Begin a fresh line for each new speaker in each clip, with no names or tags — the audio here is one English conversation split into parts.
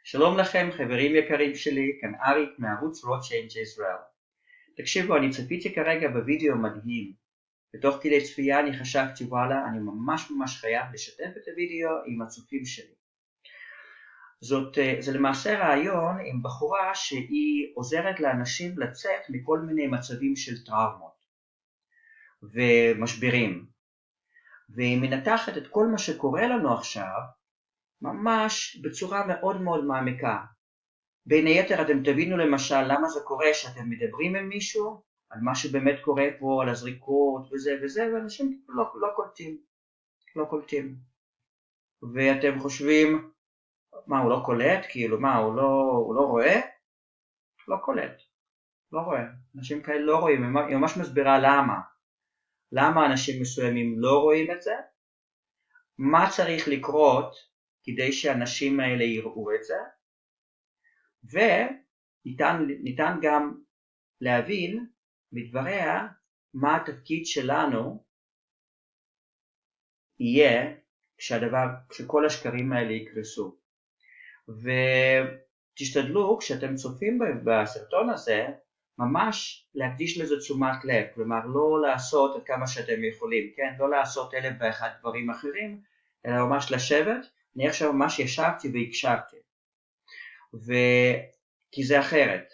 שלום לכם חברים יקרים שלי, כאן אריק מערוץ Raw Change Israel. תקשיבו, אני צפיתי כרגע בווידאו מדהים. בתוך כדי צפייה אני חשבתי וואלה, אני ממש חייב לשתף את הווידאו עם הצופים שלי. זה למעשה רעיון עם בחורה שהיא עוזרת לאנשים לצאת מכל מיני מצבים של טראומות ומשברים. והיא מנתחת את כל מה שקורה לנו עכשיו, ממש בצורה מאוד מעמיקה. בין היתר אתם תבינו למשל למה זה קורה שאתם מדברים עם מישהו, על מה שבאמת קורה פה, על הזריקות וזה, ואנשים לא קולטים. ואתם חושבים, מה הוא לא קולט? כאילו מה, הוא לא רואה? לא קולט, לא רואה. אנשים כאלה לא רואים, היא ממש מסבירה למה אנשים מסוימים לא רואים את זה, מה צריך לקרות כדי שאנשים האלה יראו את זה, וניתן גם להבין מדבריה מה התפקיד שלנו יהיה כשכל השקרים האלה יקרסו. ותשתדלו כשאתם צופים בסרטון הזה ממש להקדיש לזה תשומת לב, כלומר לא לעשות את כמה שאתם יכולים, כן? לא לעשות 1001 דברים אחרים, אלא ממש לשבת. אני עכשיו ממש ישבתי והקשבתי, כי זה אחרת.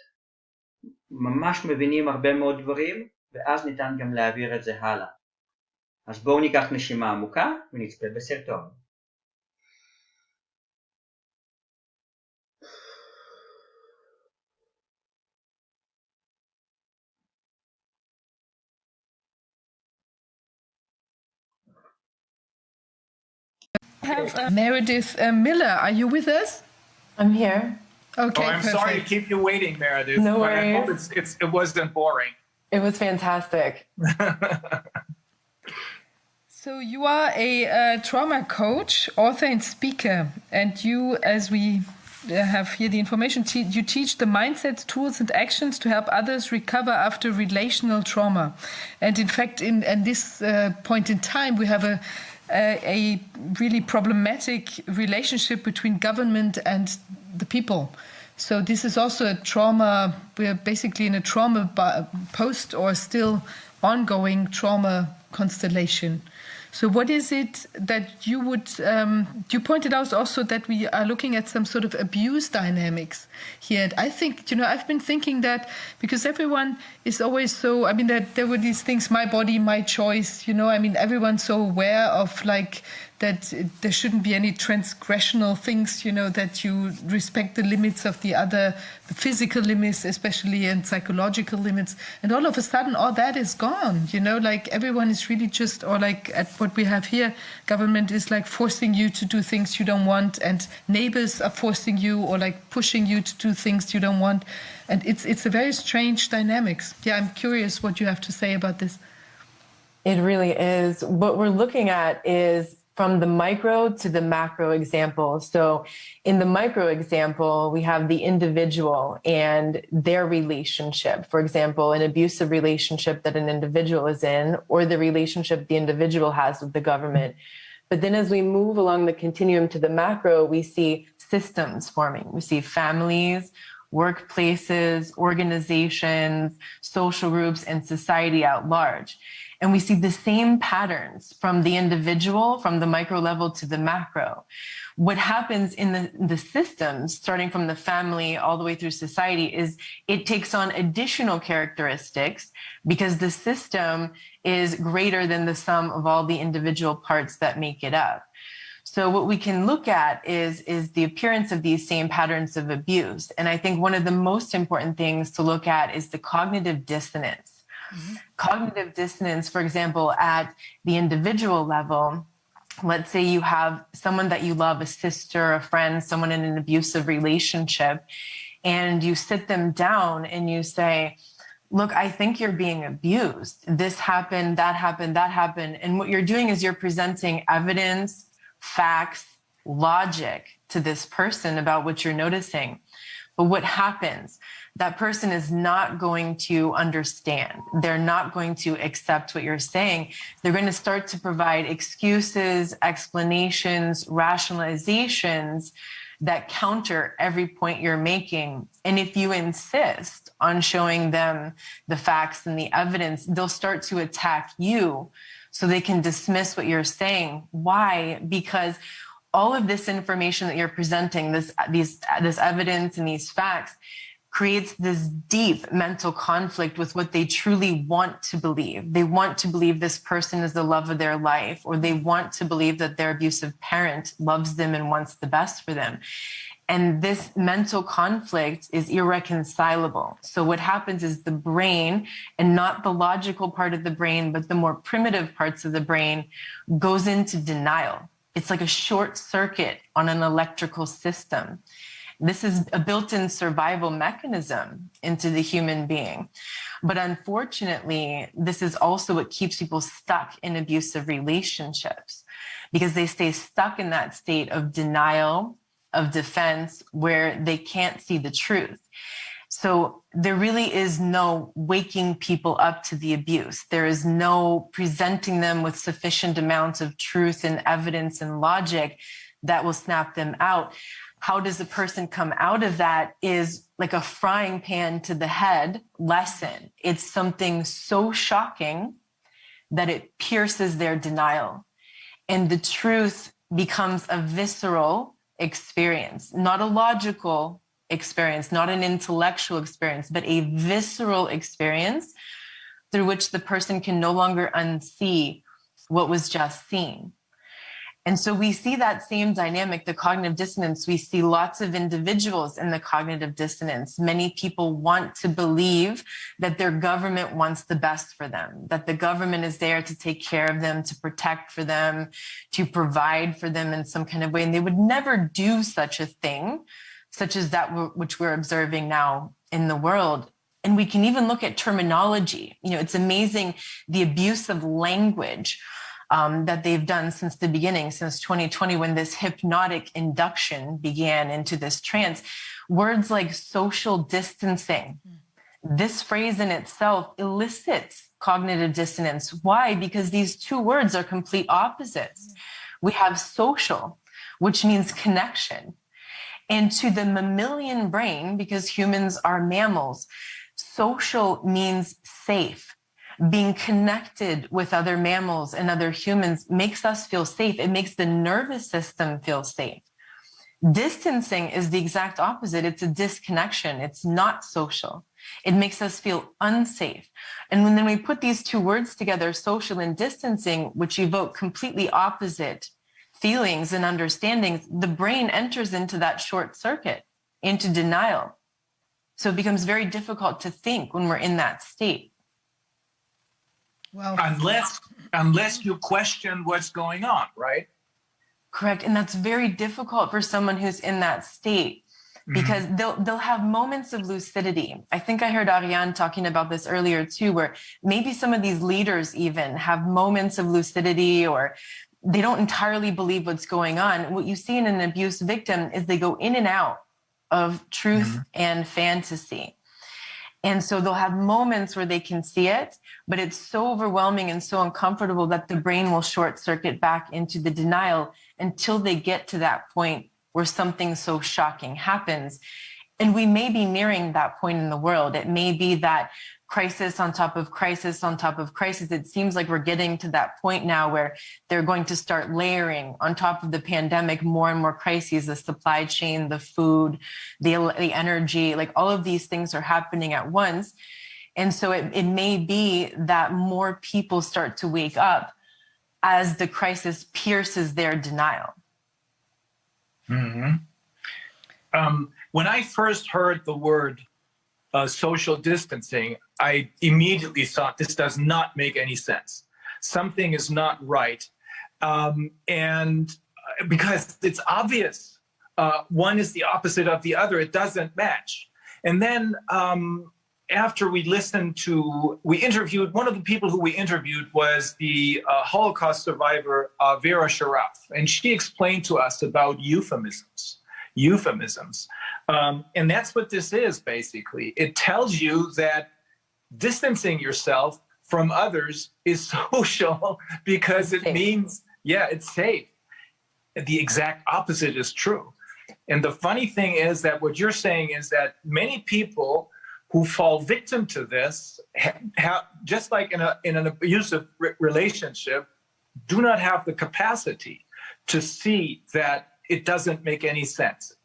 ממש מבינים הרבה מאוד דברים, ואז ניתן גם להעביר את זה הלאה. אז בואו ניקח נשימה עמוקה ונצפה בסרטון.
Meredith Miller, are you with us?
I'm here.
Okay,
I'm
perfect.
sorry to keep you waiting, Meredith.
No
but I hope
worries.
it wasn't boring.
It was fantastic.
So you are a trauma coach, author and speaker, and you, as we have here the information, you teach the mindsets, tools and actions to help others recover after relational trauma. And in fact, in this point in time, we have a really problematic relationship between government and the people. So this is also a trauma. We're basically in a trauma post or still ongoing trauma constellation. So what is it that you would, you pointed out also that we are looking at some sort of abuse dynamics here. And I think, I've been thinking that because everyone is always so, that there were these things, my body, my choice, everyone's so aware of that there shouldn't be any transgressional things, that you respect the limits of the other, the physical limits especially, and psychological limits. And all of a sudden, all that is gone, everyone is really just, or at what we have here, government is forcing you to do things you don't want, and neighbors are forcing you or pushing you to do things you don't want. And it's a very strange dynamics. Yeah, I'm curious what you have to say about this.
It really is. What we're looking at is from the micro to the macro example. So in the micro example, we have the individual and their relationship. For example, an abusive relationship that an individual is in, or the relationship the individual has with the government. But then as we move along the continuum to the macro, we see systems forming. We see families, workplaces, organizations, social groups, and society at large. And we see the same patterns from the individual, from the micro level to the macro. What happens in the systems, starting from the family all the way through society, is it takes on additional characteristics because the system is greater than the sum of all the individual parts that make it up. So what we can look at is the appearance of these same patterns of abuse. And I think one of the most important things to look at is the cognitive dissonance. Mm-hmm. Cognitive dissonance, for example, at the individual level, let's say you have someone that you love, a sister, a friend, someone in an abusive relationship, and you sit them down and you say, look, I think you're being abused. This happened, that happened, that happened. And what you're doing is you're presenting evidence, facts, logic to this person about what you're noticing. But what happens? That person is not going to understand. They're not going to accept what you're saying. They're going to start to provide excuses, explanations, rationalizations, that counter every point you're making. And if you insist on showing them the facts and the evidence, they'll start to attack you so they can dismiss what you're saying. Why? Because all of this information that you're presenting, this evidence and these facts, creates this deep mental conflict with what they truly want to believe. They want to believe this person is the love of their life, or they want to believe that their abusive parent loves them and wants the best for them. And this mental conflict is irreconcilable. So what happens is the brain, and not the logical part of the brain, but the more primitive parts of the brain, goes into denial. It's like a short circuit on an electrical system. This is a built-in survival mechanism into the human being. But unfortunately, this is also what keeps people stuck in abusive relationships, because they stay stuck in that state of denial, of defense, where they can't see the truth. So there really is no waking people up to the abuse. There is no presenting them with sufficient amounts of truth and evidence and logic that will snap them out. How does a person come out of that is like a frying pan to the head lesson. It's something so shocking that it pierces their denial. And the truth becomes a visceral experience, not a logical experience, not an intellectual experience, but a visceral experience through which the person can no longer unsee what was just seen. And so we see that same dynamic, the cognitive dissonance. We see lots of individuals in the cognitive dissonance. Many people want to believe that their government wants the best for them, that the government is there to take care of them, to protect for them, to provide for them in some kind of way. And they would never do such a thing, such as that which we're observing now in the world. And we can even look at terminology. You know, it's amazing the abuse of language that they've done since the beginning, since 2020, when this hypnotic induction began into this trance. Words like social distancing, this phrase in itself elicits cognitive dissonance. Why? Because these two words are complete opposites. We have social, which means connection. And to the mammalian brain, because humans are mammals, social means safe. Being connected with other mammals and other humans makes us feel safe. It makes the nervous system feel safe. Distancing is the exact opposite. It's a disconnection. It's not social. It makes us feel unsafe. And when then we put these two words together, social and distancing, which evoke completely opposite feelings and understandings, the brain enters into that short circuit, into denial. So it becomes very difficult to think when we're in that state.
Well,
unless you question what's going on, right?
Correct. And that's very difficult for someone who's in that state, because they'll have moments of lucidity. I think I heard Ariane talking about this earlier too, where maybe some of these leaders even have moments of lucidity, or they don't entirely believe what's going on. What you see in an abuse victim is they go in and out of truth and fantasy. And so they'll have moments where they can see it, but it's so overwhelming and so uncomfortable that the brain will short circuit back into the denial until they get to that point where something so shocking happens. And we may be nearing that point in the world. It may be that crisis on top of crisis on top of crisis. It seems like we're getting to that point now where they're going to start layering on top of the pandemic more and more crises, the supply chain, the food, the energy, like all of these things are happening at once. And so it may be that more people start to wake up as the crisis pierces their denial.
When I first heard the word social distancing, I immediately thought this does not make any sense. Something is not right. And because it's obvious, one is the opposite of the other, it doesn't match. And then after we interviewed, one of the people who we interviewed was the Holocaust survivor, Vera Sharaf, and she explained to us about euphemisms. And that's what this is, basically. It tells you that distancing yourself from others is social because it means, yeah, it's safe. The exact opposite is true. And the funny thing is that what you're saying is that many people who fall victim to this, just like in an abusive relationship, do not have the capacity to see that it doesn't make any sense.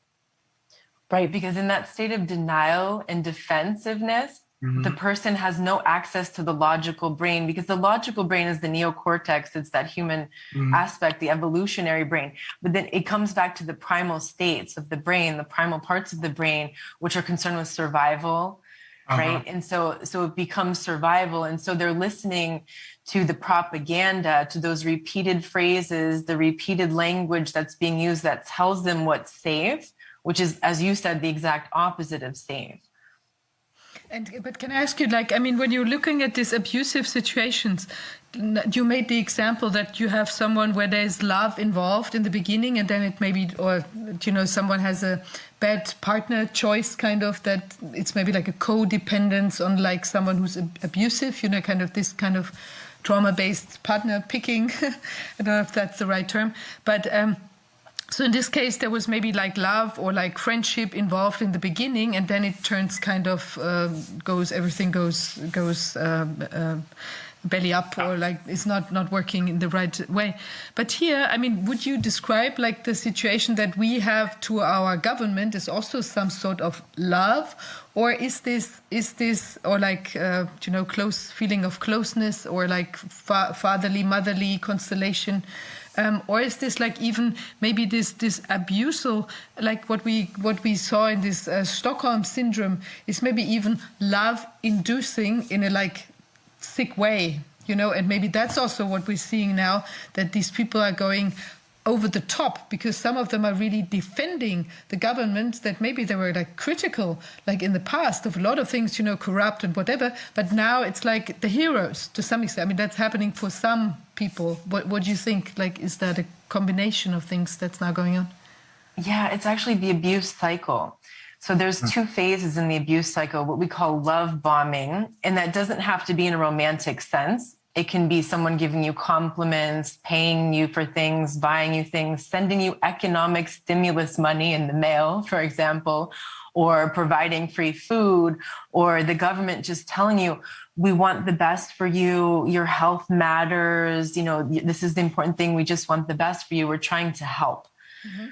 Right, because in that state of denial and defensiveness, the person has no access to the logical brain, because the logical brain is the neocortex. It's that human aspect, the evolutionary brain. But then it comes back to the primal states of the brain, the primal parts of the brain, which are concerned with survival, right? And so it becomes survival. And so they're listening to the propaganda, to those repeated phrases, the repeated language that's being used that tells them what's safe, which is, as you said, the exact opposite of safe.
But can I ask you, like, I mean, when you're looking at these abusive situations, you made the example that you have someone where there's love involved in the beginning, and then it maybe, or, you know, someone has a bad partner choice, kind of, that it's maybe like a codependence on like someone who's abusive, you know, kind of this kind of trauma-based partner picking. I don't know if that's the right term, but so in this case, there was maybe like love or like friendship involved in the beginning, and then it turns kind of everything goes belly up, or like it's not working in the right way. But here, I mean, would you describe like the situation that we have to our government is also some sort of love, or is this or like you know, close feeling of closeness, or like fatherly, motherly constellation? Or is this like even maybe this abusal, like what we saw in this Stockholm syndrome, is maybe even love inducing in a like sick way, you know? And maybe that's also what we're seeing now, that these people are going over the top, because some of them are really defending the government that maybe they were like critical, like in the past, of a lot of things, you know, corrupt and whatever, but now it's like the heroes to some extent. I mean, that's happening for some people. What do you think? Like, is that a combination of things that's now going on?
Yeah, it's actually the abuse cycle. So there's two phases in the abuse cycle, what we call love bombing, and that doesn't have to be in a romantic sense. It can be someone giving you compliments, paying you for things, buying you things, sending you economic stimulus money in the mail, for example, or providing free food, or the government just telling you, we want the best for you, your health matters, you know, this is the important thing, we just want the best for you, we're trying to help.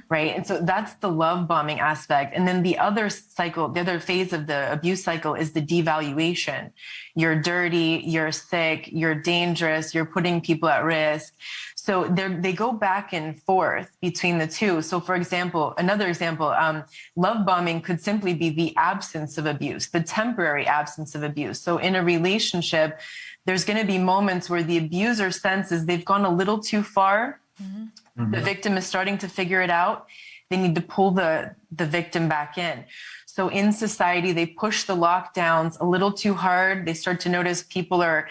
Right. And so that's the love bombing aspect. And then the other cycle, the other phase of the abuse cycle is the devaluation. You're dirty, you're sick, you're dangerous, you're putting people at risk. So they go back and forth between the two. So for example, another example, love bombing could simply be the absence of abuse, the temporary absence of abuse. So in a relationship, there's going to be moments where the abuser senses they've gone a little too far. The victim is starting to figure it out. They need to pull the victim back in. So in society, they push the lockdowns a little too hard. They start to notice people are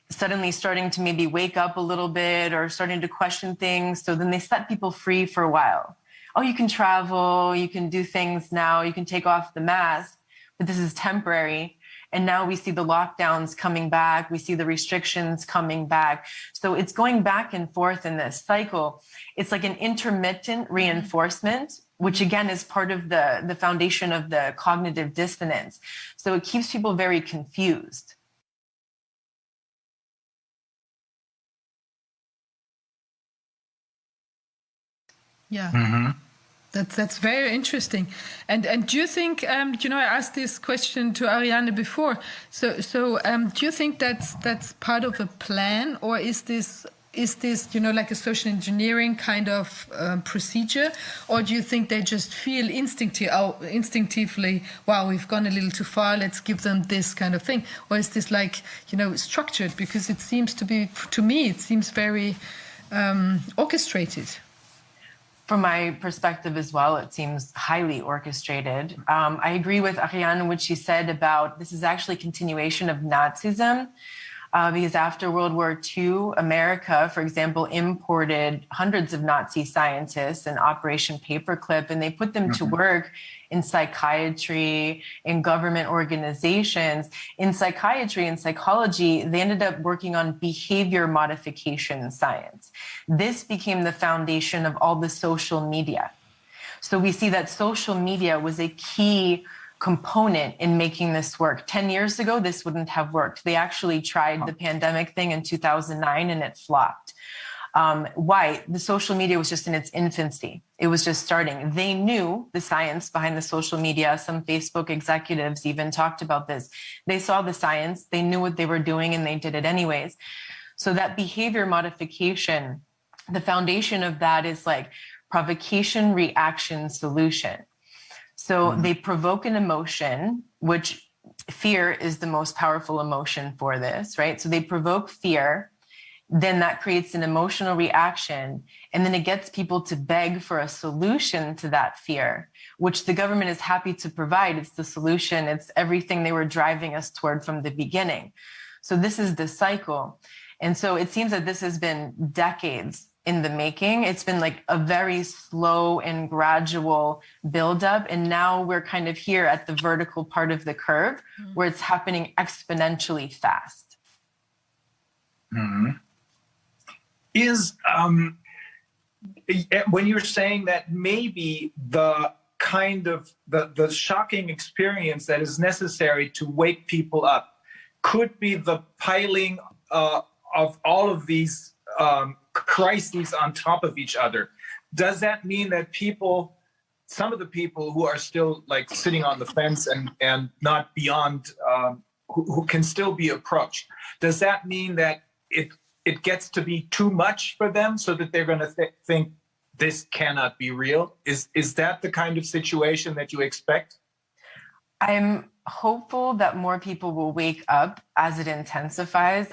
suddenly starting to maybe wake up a little bit or starting to question things. So then they set people free for a while. Oh, you can travel, you can do things now, you can take off the mask, but this is temporary. And now we see the lockdowns coming back. We see the restrictions coming back. So it's going back and forth in this cycle. It's like an intermittent reinforcement, which again is part of the foundation of the cognitive dissonance. So it keeps people very confused.
Yeah. That's very interesting. And do you think, you know, I asked this question to Ariane before. So do you think that's part of a plan, or is this, you know, like a social engineering kind of procedure, or do you think they just feel instinctively, wow, we've gone a little too far, let's give them this kind of thing? Or is this like, you know, structured? Because it seems to be, to me, it seems very orchestrated.
From my perspective as well, it seems highly orchestrated. I agree with Ariane, what she said about this is actually a continuation of Nazism. Because after World War II, America, for example, imported hundreds of Nazi scientists in Operation Paperclip, and they put them to work in psychiatry, in government organizations. In psychiatry and psychology, they ended up working on behavior modification science. This became the foundation of all the social media. So we see that social media was a key component in making this work. 10 years ago, this wouldn't have worked. They actually tried the pandemic thing in 2009 and it flopped. Why? The social media was just in its infancy. It was just starting. They knew the science behind the social media. Some Facebook executives even talked about this. They saw the science, they knew what they were doing, and they did it anyways. So that behavior modification, the foundation of that is like provocation, reaction, solution. So they provoke an emotion, which fear is the most powerful emotion for this, right? So they provoke fear, then that creates an emotional reaction, and then it gets people to beg for a solution to that fear, which the government is happy to provide. It's the solution. It's everything they were driving us toward from the beginning. So this is the cycle. And so it seems that this has been decades in the making. It's been like a very slow and gradual buildup. And now we're kind of here at the vertical part of the curve where it's happening exponentially fast.
Mm-hmm. Is when you're saying that maybe the kind of the shocking experience that is necessary to wake people up could be the piling of all of these crises on top of each other. Does that mean that people, some of the people who are still like sitting on the fence and not beyond, who can still be approached, does that mean that it gets to be too much for them so that they're going to think this cannot be real? Is that the kind of situation that you expect?
I'm hopeful that more people will wake up as it intensifies.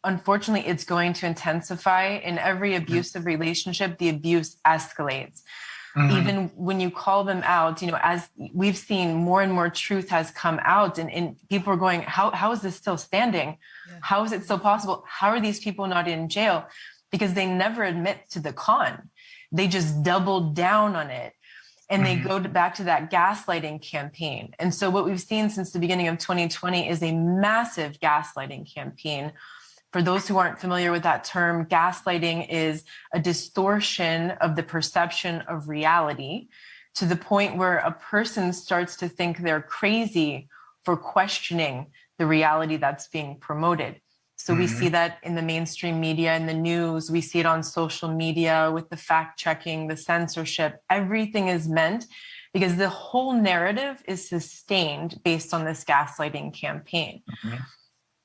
Unfortunately, it's going to intensify. In every abusive relationship, the abuse escalates. Even when you call them out, as we've seen, more and more truth has come out, and people are going, how is this still standing? Yeah. How is it still possible? How are these people not in jail? Because they never admit to the con. They just double down on it. And they go back to that gaslighting campaign. And so what we've seen since the beginning of 2020 is a massive gaslighting campaign. For those who aren't familiar with that term, gaslighting is a distortion of the perception of reality to the point where a person starts to think they're crazy for questioning the reality that's being promoted. So we see that in the mainstream media, in the news, we see it on social media with the fact checking, the censorship. Everything is meant because the whole narrative is sustained based on this gaslighting campaign.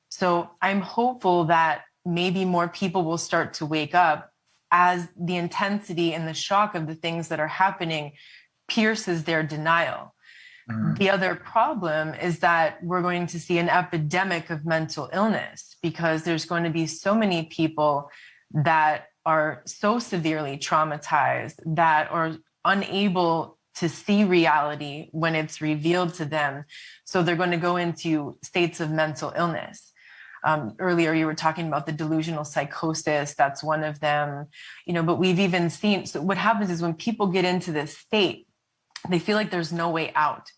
So I'm hopeful that maybe more people will start to wake up as the intensity and the shock of the things that are happening pierces their denial. The other problem is that we're going to see an epidemic of mental illness because there's going to be so many people that are so severely traumatized that are unable to see reality when it's revealed to them. So they're going to go into states of mental illness. Earlier, you were talking about the delusional psychosis. That's one of them, but we've even seen, so what happens is when people get into this state, they feel like there's no way out,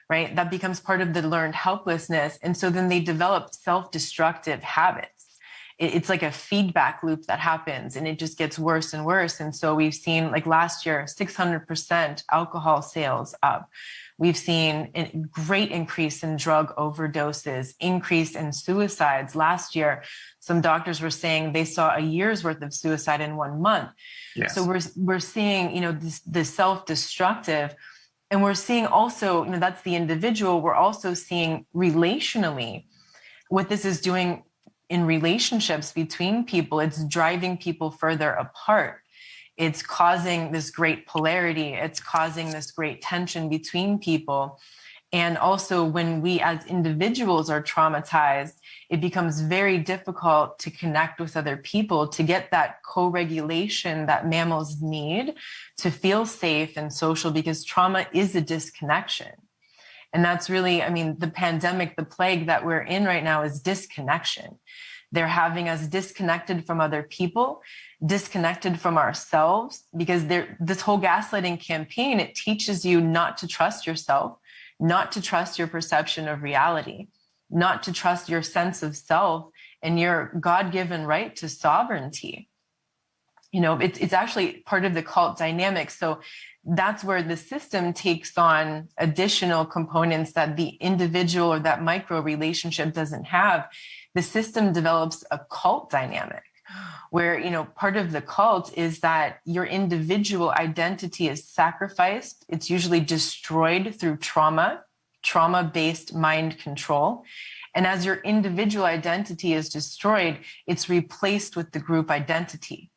right? That becomes part of the learned helplessness. And so then they develop self-destructive habits. It's like a feedback loop that happens and it just gets worse and worse. And so we've seen like last year, 600% alcohol sales up. We've seen a great increase in drug overdoses, increase in suicides. Last year, some doctors were saying they saw a year's worth of suicide in 1 month. Yes. So we're seeing, this self-destructive, and we're seeing also, that's the individual. We're also seeing relationally what this is doing in relationships between people. It's driving people further apart. It's causing this great polarity. It's causing this great tension between people. And also when we as individuals are traumatized, it becomes very difficult to connect with other people, to get that co-regulation that mammals need to feel safe and social, because trauma is a disconnection. And that's really, the pandemic, the plague that we're in right now is disconnection. They're having us disconnected from other people, disconnected from ourselves, because this whole gaslighting campaign, it teaches you not to trust yourself, not to trust your perception of reality, not to trust your sense of self and your God-given right to sovereignty. it's actually part of the cult dynamic. So that's where the system takes on additional components that the individual or that micro relationship doesn't have. The system develops a cult dynamic where, part of the cult is that your individual identity is sacrificed. It's usually destroyed through trauma-based mind control. And as your individual identity is destroyed, it's replaced with the group identity,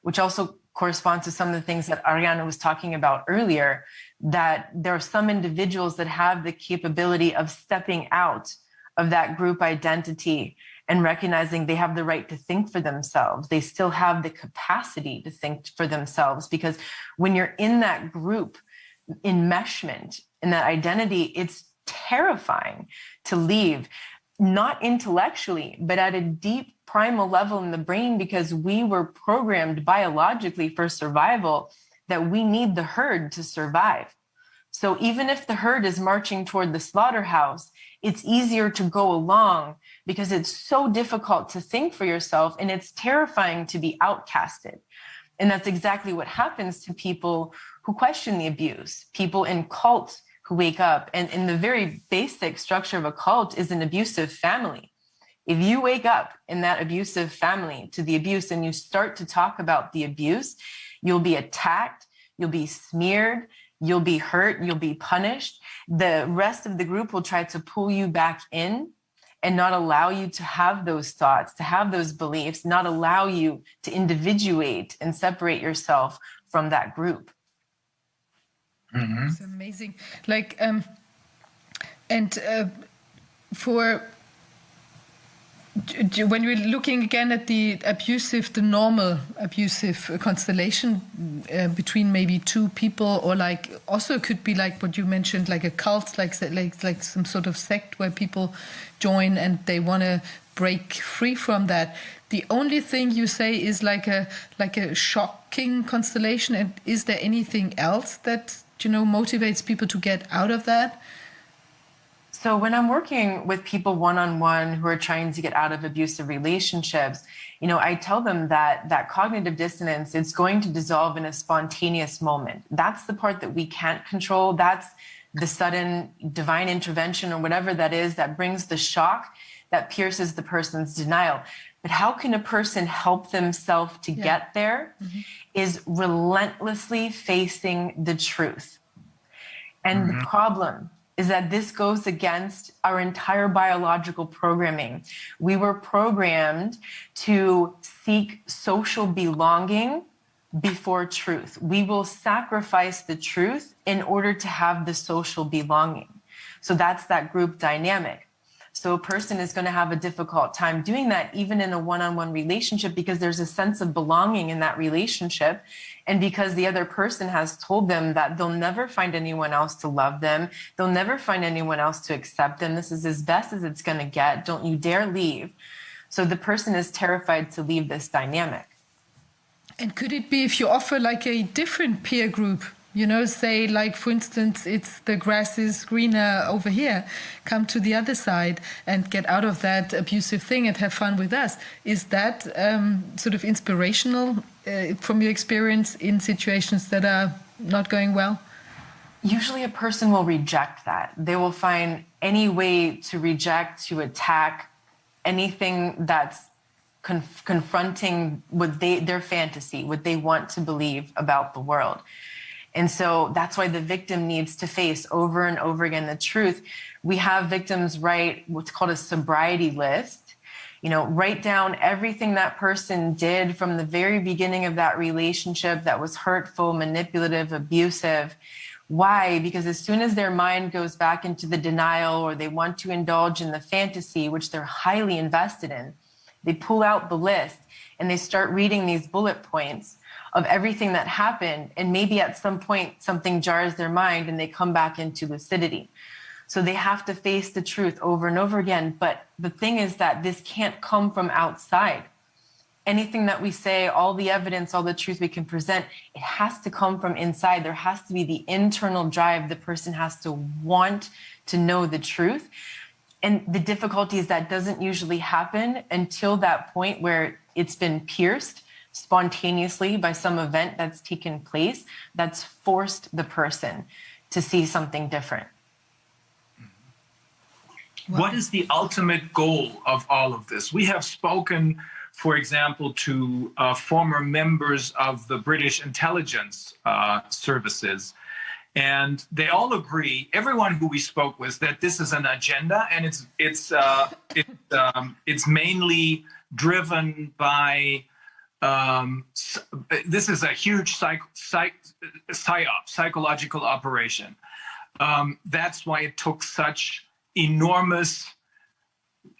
which also corresponds to some of the things that Ariana was talking about earlier, that there are some individuals that have the capability of stepping out of that group identity and recognizing they have the right to think for themselves. They still have the capacity to think for themselves, because when you're in that group enmeshment, in that identity, it's terrifying to leave, not intellectually, but at a deep primal level in the brain, because we were programmed biologically for survival that we need the herd to survive. So even if the herd is marching toward the slaughterhouse, it's easier to go along because it's so difficult to think for yourself, and it's terrifying to be outcasted. And that's exactly what happens to people who question the abuse, people in cults who wake up. And in the very basic structure of a cult is an abusive family. If you wake up in that abusive family to the abuse and you start to talk about the abuse, you'll be attacked, you'll be smeared, you'll be hurt, you'll be punished. The rest of the group will try to pull you back in and not allow you to have those thoughts, to have those beliefs, not allow you to individuate and separate yourself from that group.
Mm-hmm. It's amazing. For when we're looking again at the normal abusive constellation between maybe two people, or also could be like what you mentioned, like a cult, like some sort of sect where people join and they want to break free from that. The only thing you say is like a shocking constellation. And is there anything else that motivates people to get out of that?
So when I'm working with people one-on-one who are trying to get out of abusive relationships, I tell them that cognitive dissonance, it's going to dissolve in a spontaneous moment. That's the part that we can't control. That's the sudden divine intervention or whatever that is that brings the shock that pierces the person's denial. But how can a person help themselves to get there? Mm-hmm. Is relentlessly facing the truth. And mm-hmm. the problem is that this goes against our entire biological programming. We were programmed to seek social belonging before truth. We will sacrifice the truth in order to have the social belonging. So that's that group dynamic. So a person is going to have a difficult time doing that, even in a one-on-one relationship, because there's a sense of belonging in that relationship. And because the other person has told them that they'll never find anyone else to love them, they'll never find anyone else to accept them. This is as best as it's going to get. Don't you dare leave. So the person is terrified to leave this dynamic.
And could it be if you offer like a different peer group? Say for instance, it's the grass is greener over here. Come to the other side and get out of that abusive thing and have fun with us. Is that sort of inspirational from your experience in situations that are not going well?
Usually a person will reject that. They will find any way to reject, to attack anything that's confronting what their fantasy, what they want to believe about the world. And so that's why the victim needs to face over and over again the truth. We have victims write what's called a sobriety list. Write down everything that person did from the very beginning of that relationship that was hurtful, manipulative, abusive. Why? Because as soon as their mind goes back into the denial, or they want to indulge in the fantasy, which they're highly invested in, they pull out the list and they start reading these bullet points of everything that happened, and maybe at some point something jars their mind and they come back into lucidity. So they have to face the truth over and over again. But the thing is that this can't come from outside. Anything that we say, all the evidence, all the truth we can present, it has to come from inside. There has to be the internal drive. The person has to want to know the truth. And the difficulty is that doesn't usually happen until that point where it's been pierced. spontaneously by some event that's taken place that's forced the person to see something different.
What is the ultimate goal of all of this? We have spoken, for example, to former members of the British intelligence services, and they all agree, everyone who we spoke with, that this is an agenda, and it's mainly driven by this is a huge psychological operation. That's why it took such enormous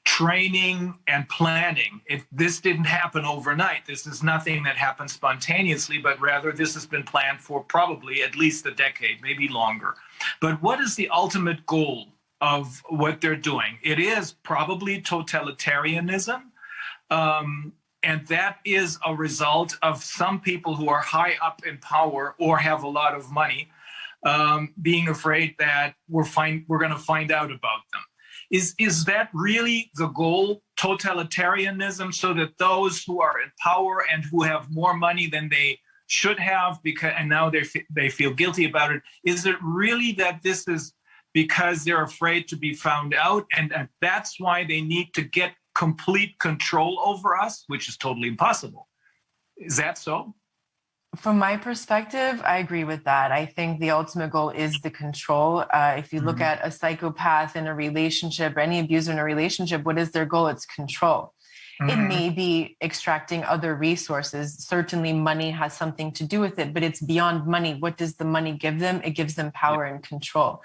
training and planning. This didn't happen overnight. This is nothing that happened spontaneously, but rather this has been planned for probably at least a decade, maybe longer. But what is the ultimate goal of what they're doing? It is probably totalitarianism. And that is a result of some people who are high up in power or have a lot of money being afraid that we're going to find out about them. Is that really the goal, totalitarianism, so that those who are in power and who have more money than they should have, and now they feel guilty about it? Is it really that this is because they're afraid to be found out, and that's why they need to get complete control over us, which is totally impossible? Is that so?
From my perspective, I agree with that. I think the ultimate goal is the control. If you look at a psychopath in a relationship, or any abuser in a relationship, what is their goal? It's control. It may be extracting other resources. Certainly money has something to do with it, but it's beyond money. What does the money give them? It gives them power and control.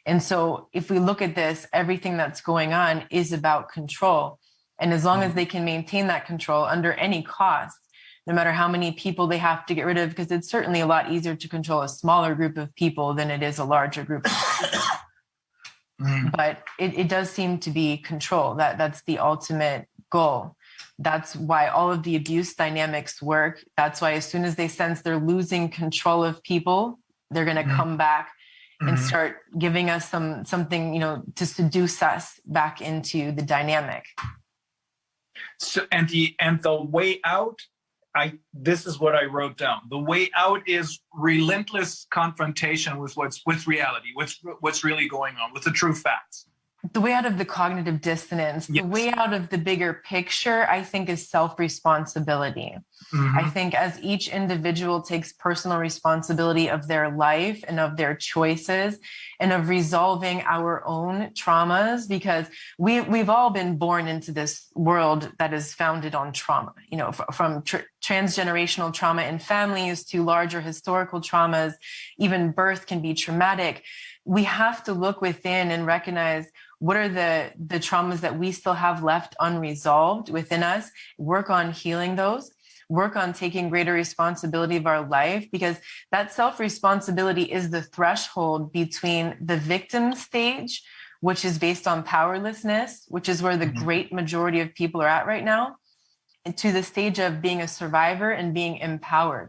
And so if we look at this, everything that's going on is about control. And as long as they can maintain that control under any cost, no matter how many people they have to get rid of, because it's certainly a lot easier to control a smaller group of people than it is a larger group of people. But it does seem to be control. That's the ultimate goal. That's why all of the abuse dynamics work. That's why as soon as they sense they're losing control of people, they're going to come back and start giving us something, to seduce us back into the dynamic.
So, and the way out, this is what I wrote down. The way out is relentless confrontation with reality, what's really going on, with the true facts.
The way out of the cognitive dissonance, the way out of the bigger picture, I think, is self-responsibility. I think as each individual takes personal responsibility of their life and of their choices and of resolving our own traumas, because we've all been born into this world that is founded on trauma, from transgenerational trauma in families to larger historical traumas. Even birth can be traumatic. We have to look within and recognize what are the traumas that we still have left unresolved within us, work on healing those, work on taking greater responsibility of our life, because that self-responsibility is the threshold between the victim stage, which is based on powerlessness, which is where the great majority of people are at right now, and to the stage of being a survivor and being empowered.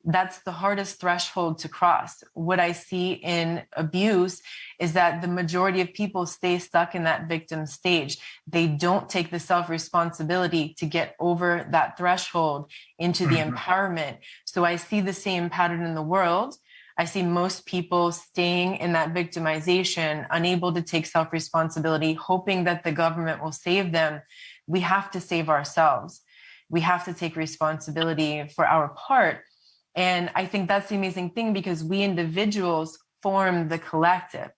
That's the hardest threshold to cross. What I see in abuse is that the majority of people stay stuck in that victim stage. They don't take the self-responsibility to get over that threshold into the empowerment. So I see the same pattern in the world. I see most people staying in that victimization, unable to take self-responsibility, hoping that the government will save them. We have to save ourselves. We have to take responsibility for our part. And I think that's the amazing thing, because we individuals form the collective,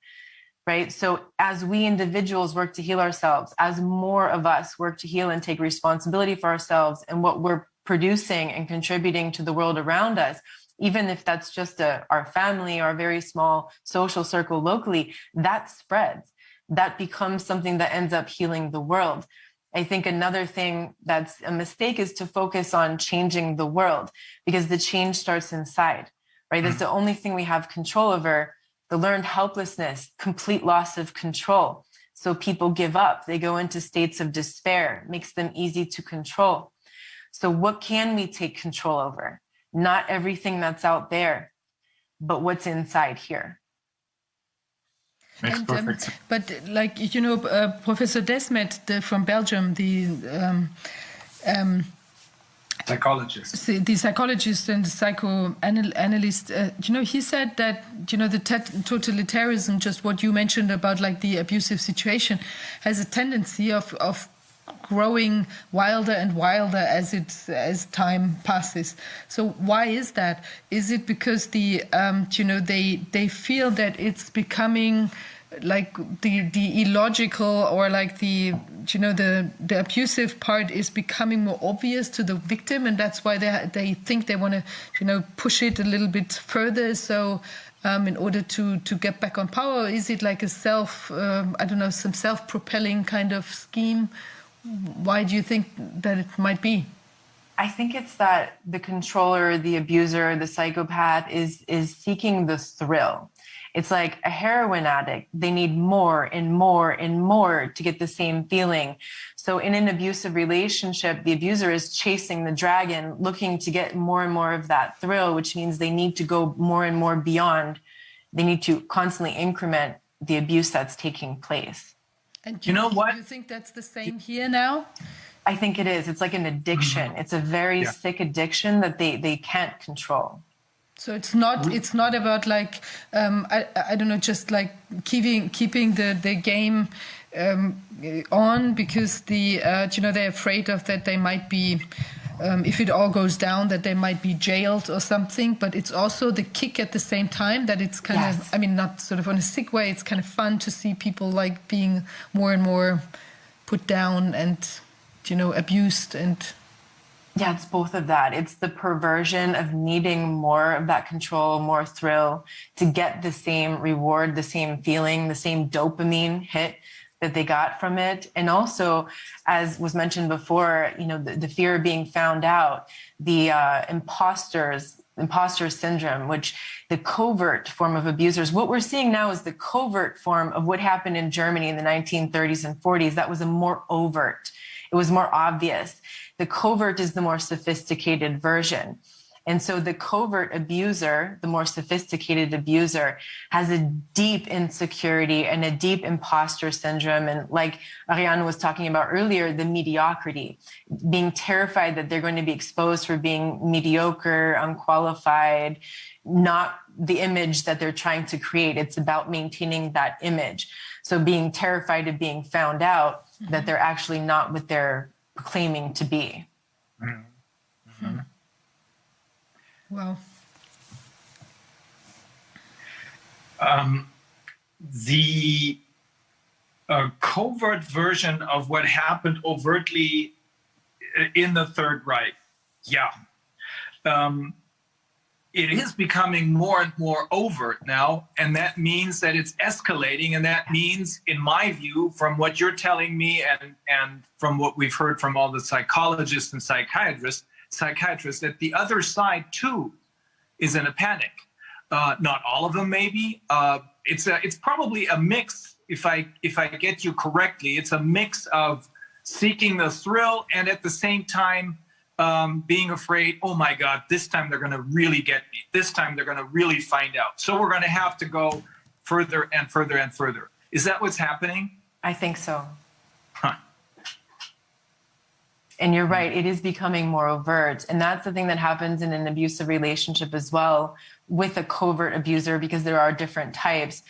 right? So as we individuals work to heal ourselves, as more of us work to heal and take responsibility for ourselves and what we're producing and contributing to the world around us, even if that's just our family or a very small social circle locally, that spreads. That becomes something that ends up healing the world. I think another thing that's a mistake is to focus on changing the world, because the change starts inside, right? That's the only thing we have control over. The learned helplessness, complete loss of control. So people give up. They go into states of despair. It makes them easy to control. So what can we take control over? Not everything that's out there, but what's inside here.
But Professor Desmet from Belgium,
Psychologist.
The psychologist and the psychoanalyst, he said that, the totalitarianism, just what you mentioned about like the abusive situation, has a tendency of growing wilder and wilder as time passes. So why is that? Is it because they feel that it's becoming like the illogical, or like the abusive part is becoming more obvious to the victim, and that's why they think they want to push it a little bit further, so in order to get back on power? Is it like a some self-propelling kind of scheme? Why do you think that it might be?
I think it's that the controller, the abuser, the psychopath is seeking the thrill. It's like a heroin addict. They need more and more and more to get the same feeling. So in an abusive relationship, the abuser is chasing the dragon, looking to get more and more of that thrill, which means they need to go more and more beyond. They need to constantly increment the abuse that's taking place.
And
you know what?
Do you think that's the same here now?
I think it is. It's like an addiction. It's a very sick addiction that they can't control.
So it's not about like I don't know, just like keeping the game on because they're afraid of that they might be if it all goes down that they might be jailed or something. But it's also the kick at the same time that it's kind of, I mean, not sort of on a sick way. It's kind of fun to see people like being more and more put down and abused and.
Yeah, it's both of that. It's the perversion of needing more of that control, more thrill to get the same reward, the same feeling, the same dopamine hit that they got from it. And also, as was mentioned before, the fear of being found out, the imposter syndrome, which the covert form of abusers. What we're seeing now is the covert form of what happened in Germany in the 1930s and 40s. That was a more overt. It was more obvious. The covert is the more sophisticated version. And so the covert abuser, the more sophisticated abuser, has a deep insecurity and a deep imposter syndrome. And like Ariane was talking about earlier, the mediocrity, being terrified that they're going to be exposed for being mediocre, unqualified, not the image that they're trying to create. It's about maintaining that image. So being terrified of being found out that they're actually not what they're claiming to be.
Mm-hmm.
Wow.
The covert version of what happened overtly in the Third Reich, it is becoming more and more overt now, and that means that it's escalating, and that means, in my view, from what you're telling me and from what we've heard from all the psychologists and psychiatrists, that the other side too is in a panic. Not all of them, maybe. It's probably a mix. If I get you correctly, it's a mix of seeking the thrill and at the same time being afraid, oh my God, this time they're going to really get me. This time they're going to really find out. So we're going to have to go further and further and further. Is that what's happening?
I think so.
Huh.
And you're right, it is becoming more overt. And that's the thing that happens in an abusive relationship as well with a covert abuser, because there are different types.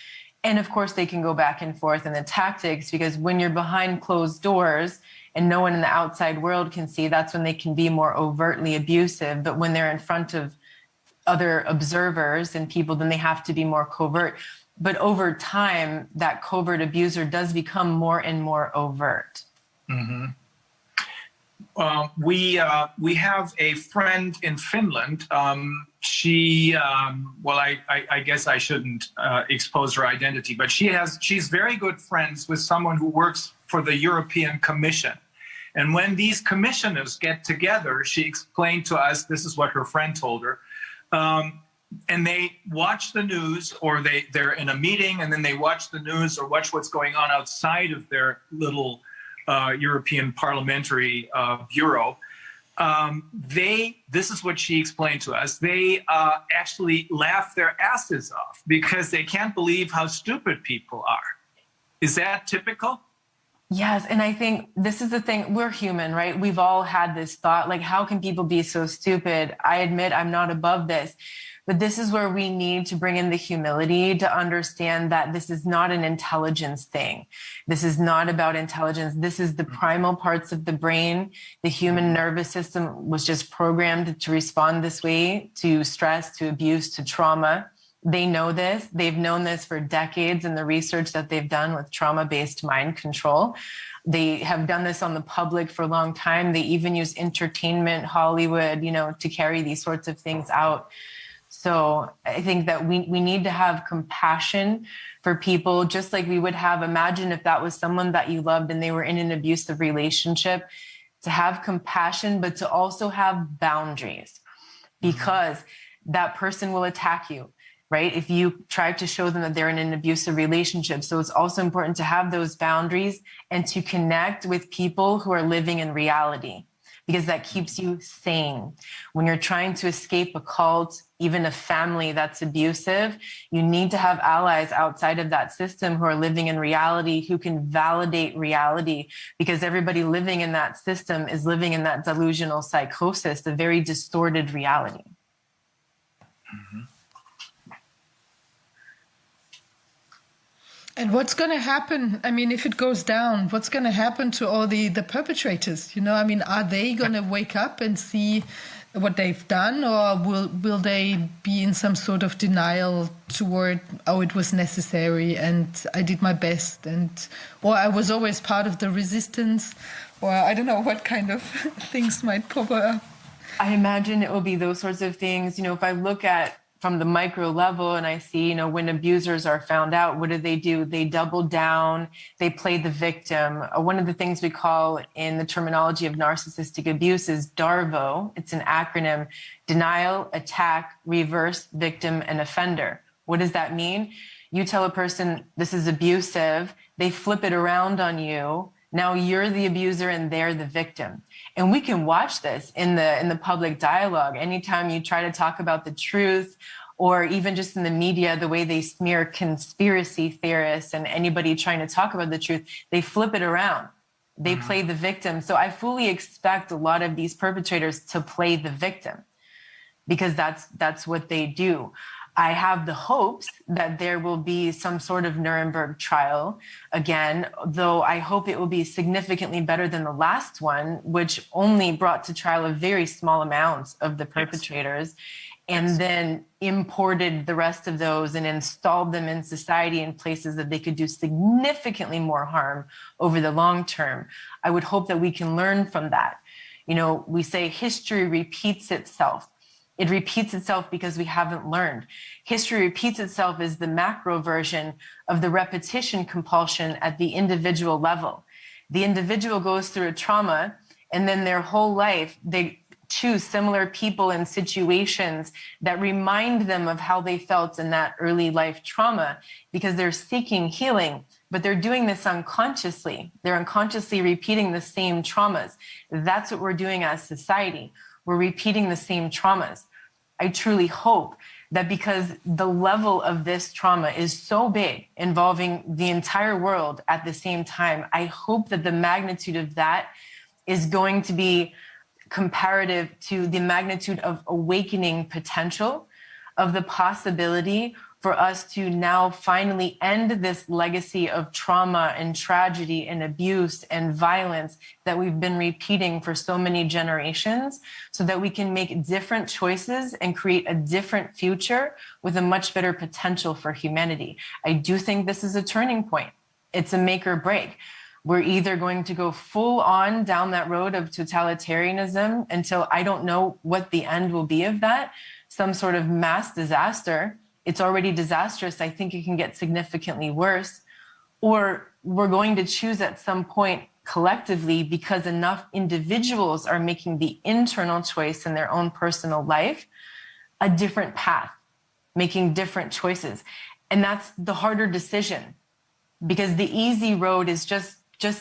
And of course, they can go back and forth in the tactics, because when you're behind closed doors and no one in the outside world can see, that's when they can be more overtly abusive. But when they're in front of other observers and people, then they have to be more covert. But over time, that covert abuser does become more and more overt.
Mm-hmm. We have a friend in Finland. She, I guess I shouldn't expose her identity, but she's very good friends with someone who works for the European Commission. And when these commissioners get together, she explained to us, this is what her friend told her, and they watch the news, or they're in a meeting and then they watch the news or watch what's going on outside of their little European Parliamentary Bureau. This is what she explained to us, they actually laugh their asses off because they can't believe how stupid people are. Is that typical?
Yes. And I think this is the thing. We're human, right? We've all had this thought, like, how can people be so stupid? I admit I'm not above this. But this is where we need to bring in the humility to understand that this is not an intelligence thing. This is not about intelligence. This is the primal parts of the brain. The human nervous system was just programmed to respond this way to stress, to abuse, to trauma. They know this. They've known this for decades in the research that they've done with trauma-based mind control. They have done this on the public for a long time. They even use entertainment, Hollywood, to carry these sorts of things out. So I think that we need to have compassion for people, just like we would have, imagine if that was someone that you loved and they were in an abusive relationship, to have compassion, but to also have boundaries, because that person will attack you, right? If you try to show them that they're in an abusive relationship. So it's also important to have those boundaries and to connect with people who are living in reality, because that keeps you sane. When you're trying to escape a cult, even a family that's abusive, you need to have allies outside of that system who are living in reality, who can validate reality, because everybody living in that system is living in that delusional psychosis, a very distorted reality.
Mm-hmm.
And what's going to happen? I mean, if it goes down, what's going to happen to all the perpetrators? I mean, are they going to wake up and see what they've done, or will they be in some sort of denial toward, oh, it was necessary and I did my best, or I was always part of the resistance, or I don't know what kind of things might pop up?
I imagine it will be those sorts of things. If I look at from the micro level and I see, when abusers are found out, what do? They double down, they play the victim. One of the things we call in the terminology of narcissistic abuse is DARVO. It's an acronym: denial, attack, reverse, victim, and offender. What does that mean? You tell a person this is abusive, they flip it around on you. Now you're the abuser and they're the victim. And we can watch this in the public dialogue. Anytime you try to talk about the truth, or even just in the media, the way they smear conspiracy theorists and anybody trying to talk about the truth, they flip it around. They play the victim. So I fully expect a lot of these perpetrators to play the victim, because that's what they do. I have the hopes that there will be some sort of Nuremberg trial again, though I hope it will be significantly better than the last one, which only brought to trial a very small amount of the perpetrators, and then imported the rest of those and installed them in society in places that they could do significantly more harm over the long term. I would hope that we can learn from that. We say history repeats itself. It repeats itself because we haven't learned. History repeats itself is the macro version of the repetition compulsion at the individual level. The individual goes through a trauma, and then their whole life, they choose similar people and situations that remind them of how they felt in that early life trauma, because they're seeking healing, but they're doing this unconsciously. They're unconsciously repeating the same traumas. That's what we're doing as society. We're repeating the same traumas. I truly hope that because the level of this trauma is so big, involving the entire world at the same time, I hope that the magnitude of that is going to be comparative to the magnitude of awakening potential, of the possibility for us to now finally end this legacy of trauma and tragedy and abuse and violence that we've been repeating for so many generations, so that we can make different choices and create a different future with a much better potential for humanity. I do think this is a turning point. It's a make or break. We're either going to go full on down that road of totalitarianism until I don't know what the end will be of that, some sort of mass disaster. It's already disastrous. I think it can get significantly worse. Or we're going to choose at some point collectively, because enough individuals are making the internal choice in their own personal life, a different path, making different choices. And that's the harder decision, because the easy road is just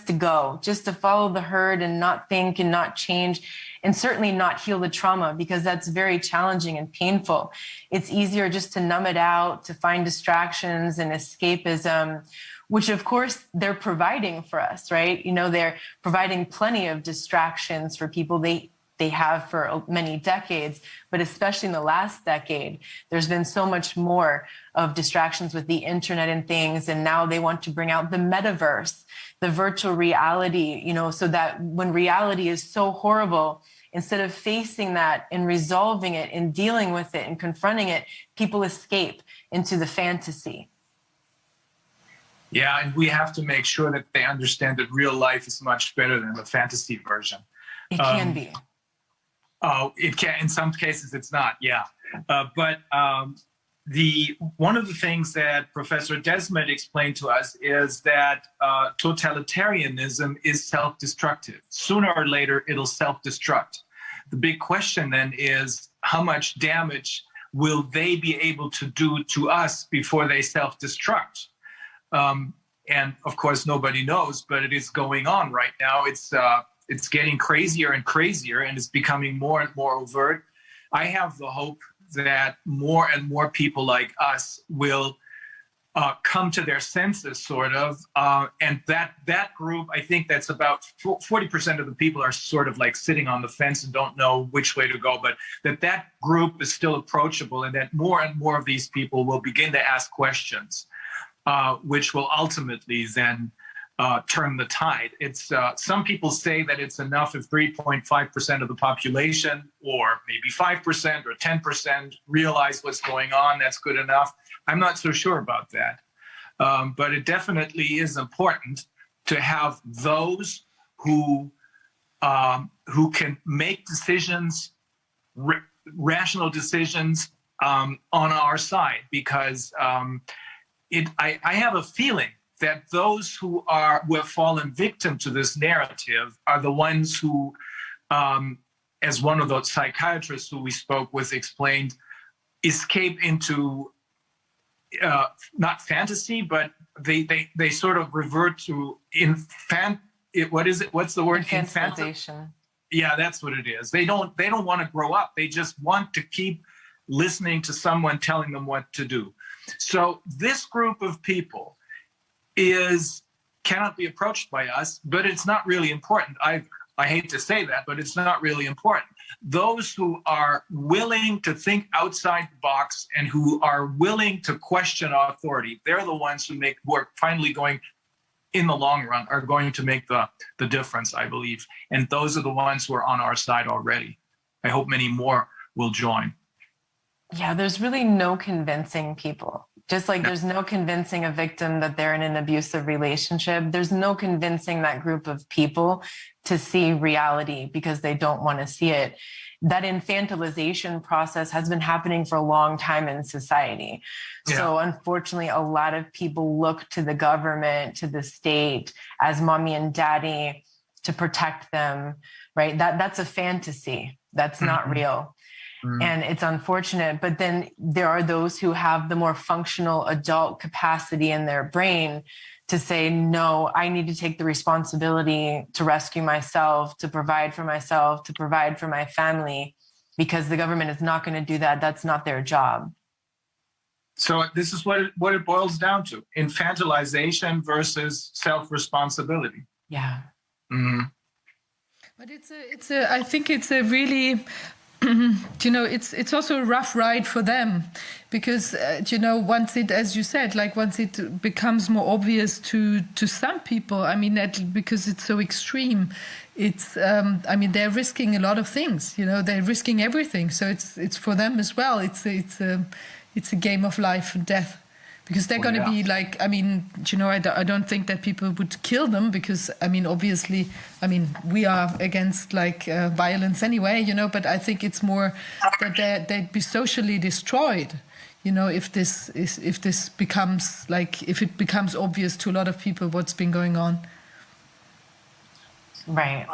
to go, just to follow the herd and not think and not change, and certainly not heal the trauma, because that's very challenging and painful. It's easier just to numb it out, to find distractions and escapism, which of course they're providing for us, right? You know, they're providing plenty of distractions for people. They have for many decades, but especially in the last decade, there's been so much more of distractions with the internet and things. And now they want to bring out the metaverse, the virtual reality, you know, so that when reality is so horrible, instead of facing that and resolving it and dealing with it and confronting it, people escape into the fantasy.
Yeah, and we have to make sure that they understand that real life is much better than the fantasy version.
It can be.
Oh, it can. In some cases, it's not. Yeah, but one of the things that Professor Desmond explained to us is that totalitarianism is self-destructive. Sooner or later, it'll self-destruct. The big question then is, how much damage will they be able to do to us before they self-destruct? And of course, nobody knows, but it is going on right now. It's getting crazier and crazier, and it's becoming more and more overt. I have the hope that more and more people like us will come to their senses, sort of. And that group, I think that's about 40% of the people are sort of like sitting on the fence and don't know which way to go, but that group is still approachable, and that more and more of these people will begin to ask questions, which will ultimately then turn the tide. It's some people say that it's enough if 3.5% of the population, or maybe 5% or 10%, realize what's going on. That's good enough. I'm not so sure about that, but it definitely is important to have those who can make decisions, rational decisions, on our side, because I have a feeling that those who have fallen victim to this narrative are the ones who, as one of those psychiatrists who we spoke with explained, escape into not fantasy, but they sort of revert to what is it? What's the word?
Infantilization.
Yeah, that's what it is. They don't want to grow up. They just want to keep listening to someone telling them what to do. So this group of people cannot be approached by us, but it's not really important either. I hate to say that, but it's not really important. Those who are willing to think outside the box and who are willing to question authority, they're the ones who are finally going, in the long run, are going to make the difference, I believe. And those are the ones who are on our side already. I hope many more will join.
Yeah, there's really no convincing people. Just like there's no convincing a victim that they're in an abusive relationship. There's no convincing that group of people to see reality because they don't want to see it. That infantilization process has been happening for a long time in society. Yeah. So unfortunately, a lot of people look to the government, to the state as mommy and daddy to protect them, right? That's a fantasy. That's not real. And it's unfortunate, but then there are those who have the more functional adult capacity in their brain to say, no, I need to take the responsibility to rescue myself, to provide for myself, to provide for my family, because the government is not going to do that. That's not their job.
So this is what it boils down to: infantilization versus self-responsibility.
Yeah.
Mm-hmm.
But I think it's a really, you know, it's also a rough ride for them, because you know, once it, as you said, like once it becomes more obvious to some people, I mean, because it's so extreme, it's I mean, they're risking a lot of things, you know, they're risking everything, so it's for them as well. It's a game of life and death. Because they're going to be like, I mean, you know, I don't think that people would kill them, because, I mean, obviously, I mean, we are against like violence anyway, you know, but I think it's more that they'd be socially destroyed, you know, if this becomes like, if it becomes obvious to a lot of people what's been going on.
Right.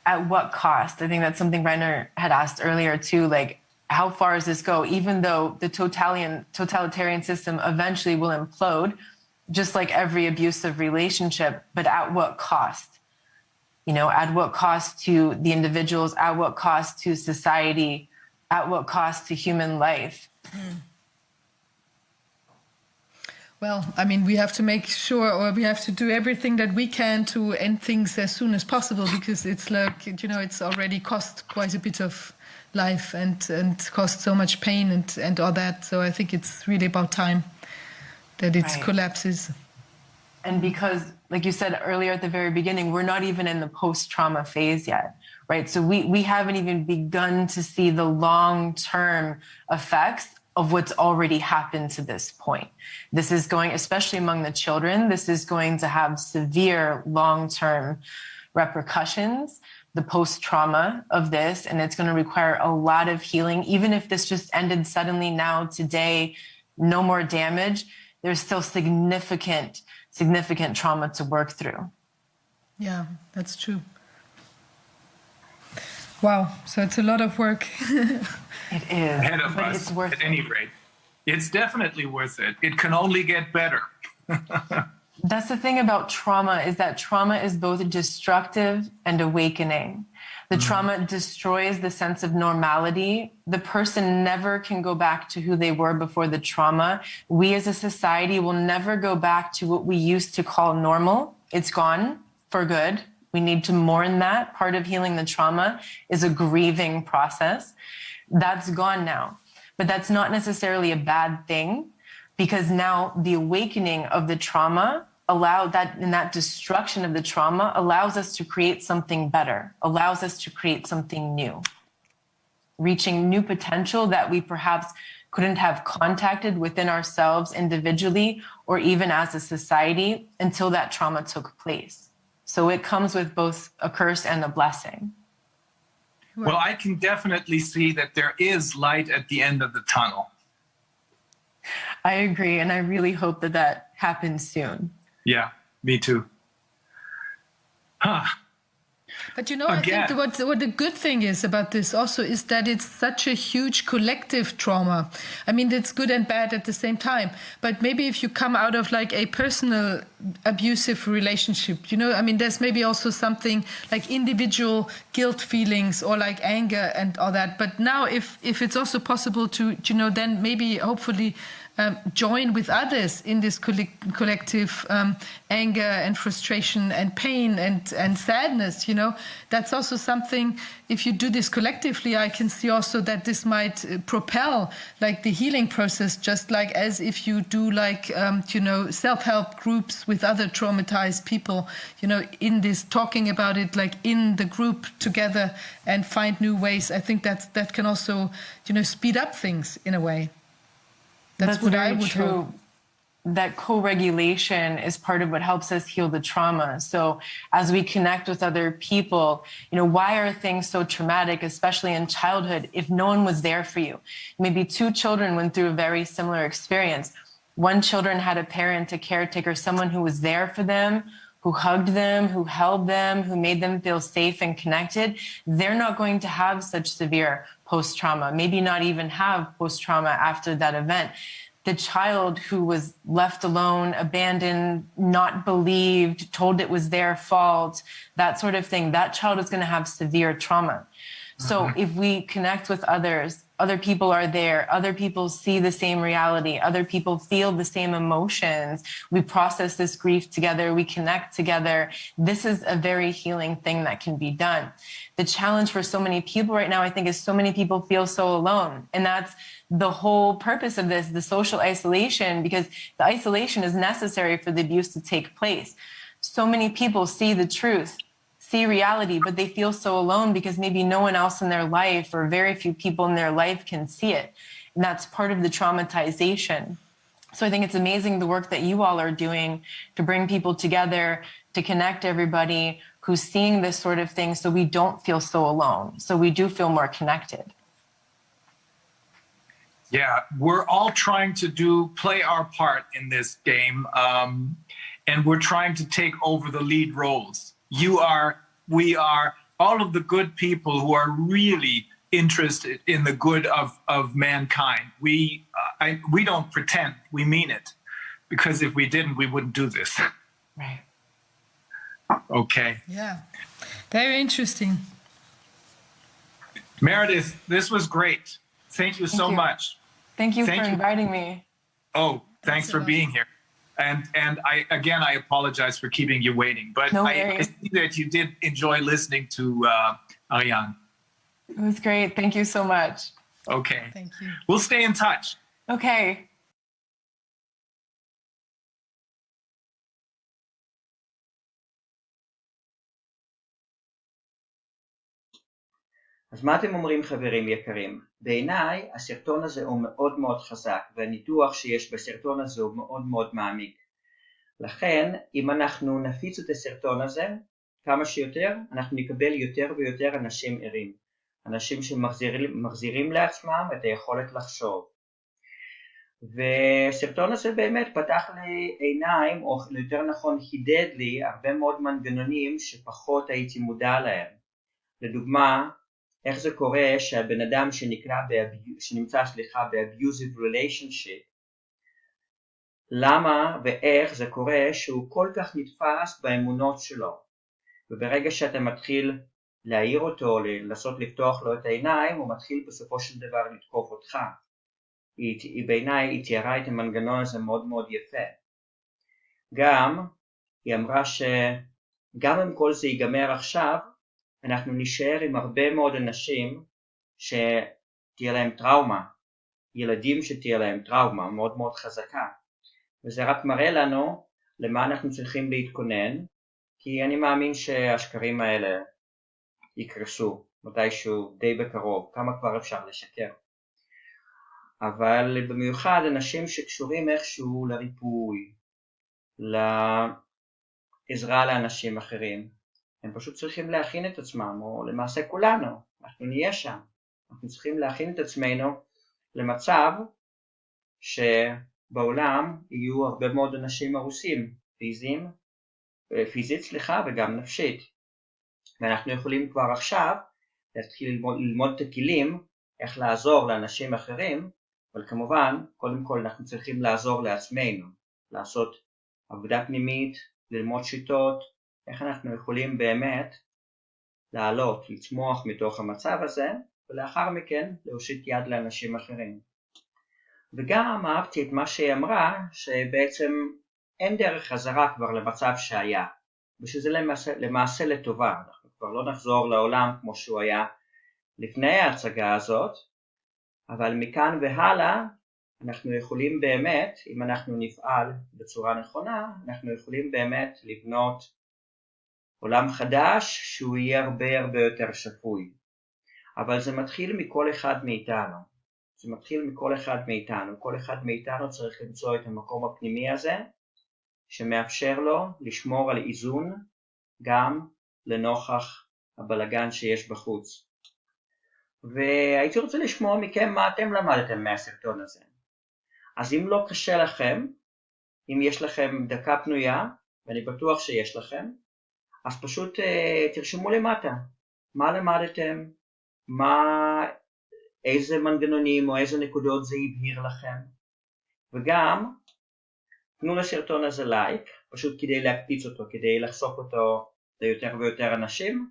At what cost? I think that's something Rainer had asked earlier too, like, how far does this go? Even though the totalitarian system eventually will implode, just like every abusive relationship, but at what cost? You know, at what cost to the individuals, at what cost to society, at what cost to human life?
Well, I mean, we have to make sure, or we have to do everything that we can to end things as soon as possible, because it's like, you know, it's already cost quite a bit of life and cost so much pain and all that. So I think it's really about time that it collapses.
And because, like you said earlier at the very beginning, we're not even in the post-trauma phase yet, right? So we haven't even begun to see the long-term effects of what's already happened to this point. This is going, especially among the children, this is going to have severe long-term repercussions, the post-trauma of this, and it's going to require a lot of healing. Even if this just ended suddenly now, today, no more damage, there's still significant trauma to work through.
Yeah, that's true. Wow, so it's a lot of work.
It is.
Ahead of
but
us,
it's worth
at any rate. It's definitely worth it. It can only get better.
That's the thing about trauma, is that trauma is both destructive and awakening. The trauma destroys the sense of normality. The person never can go back to who they were before the trauma. We as a society will never go back to what we used to call normal. It's gone for good. We need to mourn that. Part of healing the trauma is a grieving process. That's gone now. But that's not necessarily a bad thing, because now the awakening of the trauma that destruction of the trauma allows us to create something better, allows us to create something new, reaching new potential that we perhaps couldn't have contacted within ourselves individually or even as a society until that trauma took place. So it comes with both a curse and a blessing.
Well, I can definitely see that there is light at the end of the tunnel.
I agree, and I really hope that happens soon.
Yeah, me too. Huh.
But you know, I think what the good thing is about this also is that it's such a huge collective trauma. I mean, it's good and bad at the same time. But maybe if you come out of like a personal abusive relationship, you know, I mean, there's maybe also something like individual guilt feelings or like anger and all that. But now if it's also possible to, you know, then maybe hopefully join with others in this collective anger and frustration and pain and sadness, you know, that's also something, if you do this collectively, I can see also that this might propel like the healing process, just like as if you do like, you know, self-help groups with other traumatized people, you know, in this talking about it, like in the group together and find new ways. I think that can also, you know, speed up things in a way. That's what I would hope.
That co-regulation is part of what helps us heal the trauma. So as we connect with other people, you know, why are things so traumatic, especially in childhood, if no one was there for you? Maybe two children went through a very similar experience. One children had a parent, a caretaker, someone who was there for them, who hugged them, who held them, who made them feel safe and connected. They're not going to have such severe post-trauma, maybe not even have post-trauma after that event. The child who was left alone, abandoned, not believed, told it was their fault, that sort of thing, that child is going to have severe trauma. So if we connect with others, other people are there, other people see the same reality, other people feel the same emotions, we process this grief together, we connect together, this is a very healing thing that can be done. The challenge for so many people right now, I think, is so many people feel so alone. And that's the whole purpose of this, the social isolation, because the isolation is necessary for the abuse to take place. So many people see the truth, see reality, but they feel so alone because maybe no one else in their life or very few people in their life can see it. And that's part of the traumatization. So I think it's amazing the work that you all are doing to bring people together, to connect everybody who's seeing this sort of thing so we don't feel so alone, so we do feel more connected.
Yeah, we're all trying to play our part in this game, and we're trying to take over the lead roles. You are, we are, all of the good people who are really interested in the good of mankind. We don't pretend, we mean it. Because if we didn't, we wouldn't do this.
Right.
Okay.
Yeah, very interesting.
Meredith, this was great. Thank you so much.
Thank you for inviting me.
Oh, thanks for being here. And I apologize for keeping you waiting, but
No
I
worries.
see that you did enjoy listening to Ariane.
It was great. Thank you so much.
Okay.
Thank you.
We'll stay in touch.
Okay.
אז מה אתם אומרים, חברים יקרים? בעיניי הסרטון הזה הוא מאוד מאוד חזק, והניתוח שיש בסרטון הזה הוא מאוד מאוד מעמיק. לכן אם אנחנו נפיץ את הסרטון הזה כמה שיותר, אנחנו נקבל יותר ויותר אנשים ערים, אנשים שמחזירים לעצמם את היכולת לחשוב. והסרטון הזה באמת פתח לי עיניים, או יותר נכון חידד לי הרבה מאוד מנגנונים שפחות הייתי מודע להם. לדוגמה, איך זה קורה שהבן אדם שנמצא ב-abusive relationship, למה ואיך זה קורה שהוא כל כך נתפס באמונות שלו, וברגע שאתה מתחיל להעיר אותו, לנסות לפתוח לו את העיניים, הוא מתחיל בסופו של דבר לתקוף אותך. בעיניי היא תיארה את המנגנון הזה מאוד מאוד יפה. גם היא אמרה שגם אם כל זה ייגמר עכשיו, אנחנו נשאר עם הרבה מאוד אנשים שתהיה להם טראומה, ילדים שתהיה להם טראומה מאוד מאוד חזקה, וזה רק מראה לנו למה אנחנו צריכים להתכונן, כי אני מאמין שהשקרים האלה יקרסו מתישהו די בקרוב, כמה כבר אפשר לשקר. אבל במיוחד אנשים שקשורים איכשהו לריפוי, לעזרה לאנשים אחרים, הם פשוט צריכים להכין את עצמם, או למעשה כולנו, אנחנו נהיה שם. אנחנו צריכים להכין את עצמנו למצב שבעולם יהיו הרבה מאוד אנשים הרוסים, פיזית וגם נפשית. ואנחנו יכולים כבר עכשיו להתחיל ללמוד את הכלים איך לעזור לאנשים אחרים, אבל כמובן, קודם כל אנחנו צריכים לעזור לעצמנו, לעשות עבודה פנימית, ללמוד שיטות, איך אנחנו יכולים באמת לעלות, לצמוח מתוך המצב הזה, ולאחר מכן להושיט יד לאנשים אחרים. וגם אהבתי את מה שהיא אמרה, שבעצם אין דרך חזרה כבר למצב שהיה, ושזה למעשה לטובה. אנחנו כבר לא נחזור לעולם כמו שהוא היה לפני ההצגה הזאת, אבל מכאן והלאה אנחנו יכולים באמת, אם אנחנו נפעל בצורה נכונה, אנחנו יכולים באמת לבנות עולם חדש שהוא יהיה הרבה הרבה יותר שפוי. אבל זה מתחיל מכל אחד מאיתנו. זה מתחיל מכל אחד מאיתנו. כל אחד מאיתנו צריך למצוא את המקום הפנימי הזה, שמאפשר לו לשמור על איזון גם לנוכח הבלגן שיש בחוץ. והייתי רוצה לשמוע מכם מה אתם למדתם מהסרטון הזה. אז אם לא קשה לכם, אם יש לכם דקה פנויה, ואני בטוח שיש לכם, אז פשוט תרשמו למטה. מה למדתם? איזה מנגנונים או איזה נקודות זה הבהיר לכם? וגם תנו לסרטון הזה לייק, פשוט כדי להקפיץ אותו, כדי לחשוף אותו ליותר ויותר אנשים,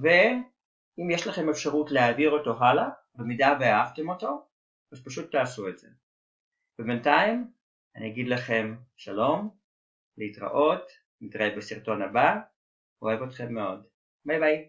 ואם יש לכם אפשרות להעביר אותו הלאה, במידה ואהבתם אותו, אז פשוט תעשו את זה. ובינתיים אני אגיד לכם שלום, להתראות, נתראה בסרטון הבא, אוהב אתכם מאוד. ביי ביי.